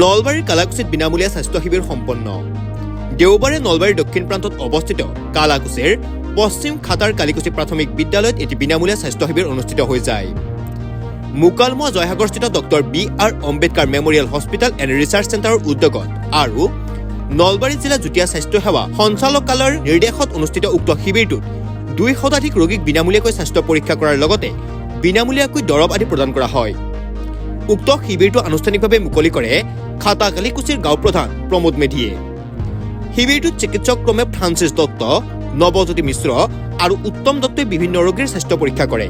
নলবাৰীৰ কালাকুছিত বিনামূলীয়া স্বাস্থ্য শিবিৰ সম্পন্ন। দেওবাৰে নলবাৰীৰ দক্ষিণ প্ৰান্তত অৱস্থিত কালাকুছিৰ পশ্চিম খাটাৰ কালিকুছি প্ৰাথমিক বিদ্যালয়ত এটি বিনামূলীয়া স্বাস্থ্য শিবিৰ অনুষ্ঠিত হৈ যায়। মুকালমুৱা জয়সাগৰস্থিত doctor B.R. Ambedkar memorial hospital and research চেণ্টাৰৰ উদ্যোগত আৰু নলবাৰী জিলা যুটীয়া স্বাস্থ্য সেৱা সঞ্চালকালয়ৰ নিৰ্দেশত অনুষ্ঠিত উক্ত শিবিৰটোত 2 শতাধিক ৰোগীক বিনামূলীয়াকৈ স্বাস্থ্য পৰীক্ষা কৰাৰ লগতে বিনামূলীয়াকৈ দৰৱ আদি প্ৰদান কৰা হয়। উক্ত শিবিৰটো আনুষ্ঠানিকভাৱে মুকলি কৰে খাটা কালিকুছিৰ গাঁও প্ৰধান প্ৰমোদ মেধিয়ে। শিবিৰটোত চিকিৎসক ক্ৰমে ফ্ৰান্সিছ দত্ত, নৱজ্যোতি মিশ্ৰ আৰু উত্তম দত্তই বিভিন্ন ৰোগীৰ স্বাস্থ্য পৰীক্ষা কৰে।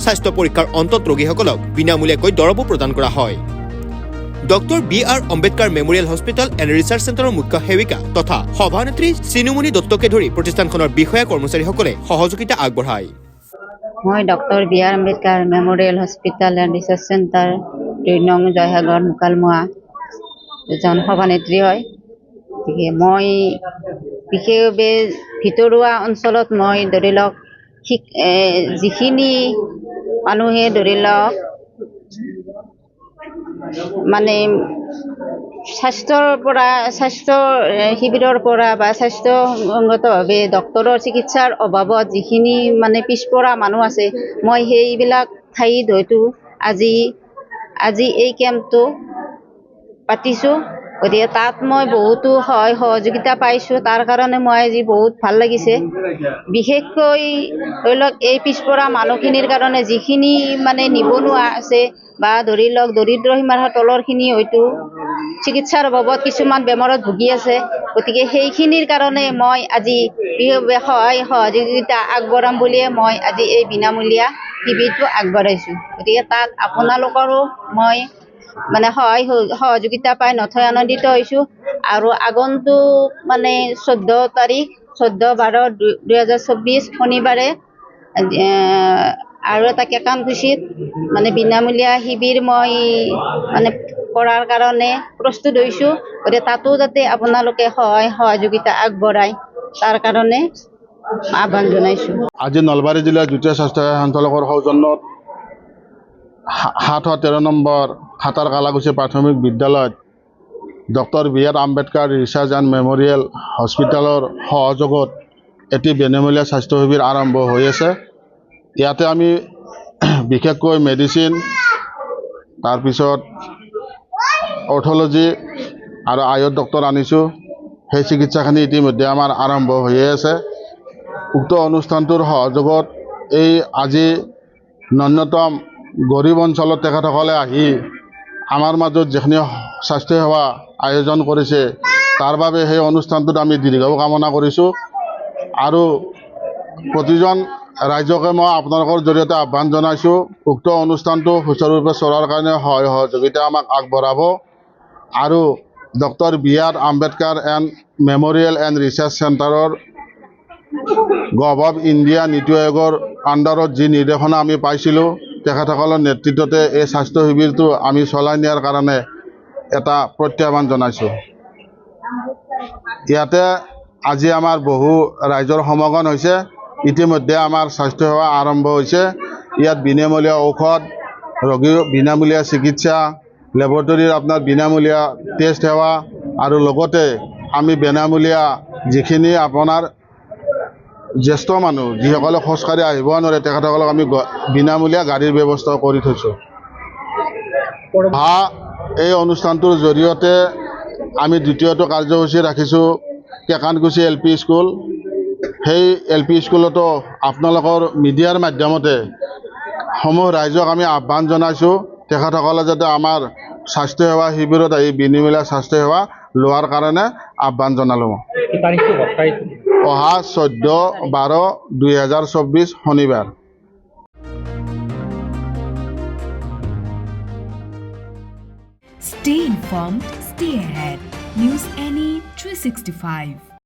স্বাস্থ্য পৰীক্ষাৰ অন্তত ৰোগীসকলক বিনামূলীয়াকৈ দৰৱো প্ৰদান কৰা হয়। Doctor B.R. Ambedkar memorial hospital and research চেণ্টাৰৰ মুখ্য সেৱিকা তথা সভানেত্ৰী চিনুমণি দত্তকে ধৰি প্ৰতিষ্ঠানখনৰ বিষয়া কৰ্মচাৰীসকলে সহযোগিতা আগবঢ়ায়। মই doctor B.R. Ambedkar memorial hospital and research centre 2 নং জয়সাগৰ মুকালমুৱা এজন সভানেত্ৰী হয়। গতিকে মই বিশেষভাৱে ভিতৰুৱা অঞ্চলত মই ধৰি লওক যিখিনি মানুহে ধৰি লওক মানে স্বাস্থ্য শিবিৰৰ পৰা বা স্বাস্থ্যসংগতভাৱে ডক্তৰৰ চিকিৎসাৰ অভাৱত যিখিনি মানে পিছপৰা মানুহ আছে, মই সেইবিলাক ঠাইত হয়তো আজি এই কেম্পটো পাতিছোঁ। গতিকে তাত মই বহুতো সহযোগিতা পাইছোঁ। তাৰ কাৰণে মই আজি বহুত ভাল লাগিছে। বিশেষকৈ ধৰি লওক এই পিছপৰা মানুহখিনিৰ কাৰণে যিখিনি মানে নিবনুৱা আছে বা ধৰি লওক দৰিদ্ৰ সীমাৰ তলৰখিনি হয়তো চিকিৎসাৰ অভাৱত কিছুমান বেমাৰত ভুগি আছে। গতিকে সেইখিনিৰ কাৰণে মই আজি বিশেষভাৱে সহযোগিতা আগবঢ়াম বুলিয়ে মই আজি এই বিনামূলীয়া শিবিৰটো আগবঢ়াইছোঁ। গতিকে তাত আপোনালোকৰো মই মানে সহযোগিতা পাই নথৈ আনন্দিত হৈছোঁ। আৰু আগন্তুক মানে 14/12/2024 শনিবাৰে আৰু এটা কেকানকুছিত মানে বিনামূলীয়া শিবিৰ মই মানে কৰাৰ কাৰণে প্ৰস্তুত হৈছোঁ। গতিকে তাতো যাতে আপোনালোকে সহযোগিতা আগবঢ়ায় তাৰ কাৰণে আহ্বান জনাইছোঁ। আজি নলবাৰী জিলা যুটীয়া স্বাস্থ্য সঞ্চালকৰ সৌজন্যত 713 নম্বৰ খাটাৰ কালাকুছি প্ৰাথমিক বিদ্যালয়ত doctor B.R. Ambedkar research and memorial হস্পিটেলৰ সহযোগত এটি বিনামূলীয়া স্বাস্থ্য শিবিৰ আৰম্ভ হৈ আছে। ইয়াতে আমি বিশেষকৈ মেডিচিন, তাৰপিছত অৰ্থলজি আৰু আয়ুৰ ডক্টৰ আনিছোঁ। সেই চিকিৎসাখিনি ইতিমধ্যে আমাৰ আৰম্ভ হৈয়ে আছে। উক্ত অনুষ্ঠানটোৰ সহযোগত এই আজি ন্যূনতম গৰীব অঞ্চলত তেখেতসকলে আহি আমাৰ মাজত যিখিনি স্বাস্থ্যসেৱা আয়োজন কৰিছে তাৰ বাবে সেই অনুষ্ঠানটোত আমি দীৰ্ঘায়ু কামনা কৰিছোঁ। আৰু প্ৰতিজন ৰাইজকে মই আপোনালোকৰ জৰিয়তে আহ্বান জনাইছোঁ, উক্ত অনুষ্ঠানটো সুচাৰুৰূপে চলাৰ কাৰণে সহযোগিতা আমাক আগবঢ়াব। আৰু doctor B.R. Ambedkar memorial and research চেণ্টাৰৰ গভ অফ ইণ্ডিয়া নীতি আয়োগৰ আণ্ডাৰত যি নিৰ্দেশনা আমি পাইছিলোঁ, তেখেতসকলৰ নেতৃত্বতে এই স্বাস্থ্য শিবিৰটো আমি চলাই নিয়াৰ কাৰণে এটা প্ৰত্যাহ্বান জনাইছোঁ। ইয়াতে আজি আমাৰ বহু ৰাইজৰ সমাগম হৈছে। ইতিমধ্যে আমাৰ স্বাস্থ্যসেৱা আৰম্ভ হৈছে। ইয়াত বিনামূলীয়া ঔষধ, ৰোগীৰ বিনামূলীয়া চিকিৎসা, লেবৰেটৰীৰ আপোনাৰ বিনামূলীয়া টেষ্ট সেৱা আৰু লগতে আমি বিনামূলীয়া যিখিনি আপোনাৰ জ্যেষ্ঠ মানুহ যিসকলে খোজকাঢ়ি আহিব নোৱাৰে তেখেতসকলক আমি বিনামূলীয়া গাড়ীৰ ব্যৱস্থা কৰি থৈছোঁ। এই অনুষ্ঠানটোৰ জৰিয়তে আমি দ্বিতীয়টো কাৰ্যসূচী ৰাখিছোঁ কেকানকুছি LP স্কুল। সেই LP স্কুলতো আপোনালোকৰ মিডিয়াৰ মাধ্যমতে সমূহ ৰাইজক আমি আহ্বান জনাইছোঁ, তেখেতসকলে যাতে আমাৰ স্বাস্থ্যসেৱা শিবিৰত আহি বিনামূলীয়া স্বাস্থ্যসেৱা লোৱাৰ কাৰণে আহ্বান জনালোঁ। অহা 14/12/2024 শনিবাৰ। Stay informed, stay ahead. News Any 365.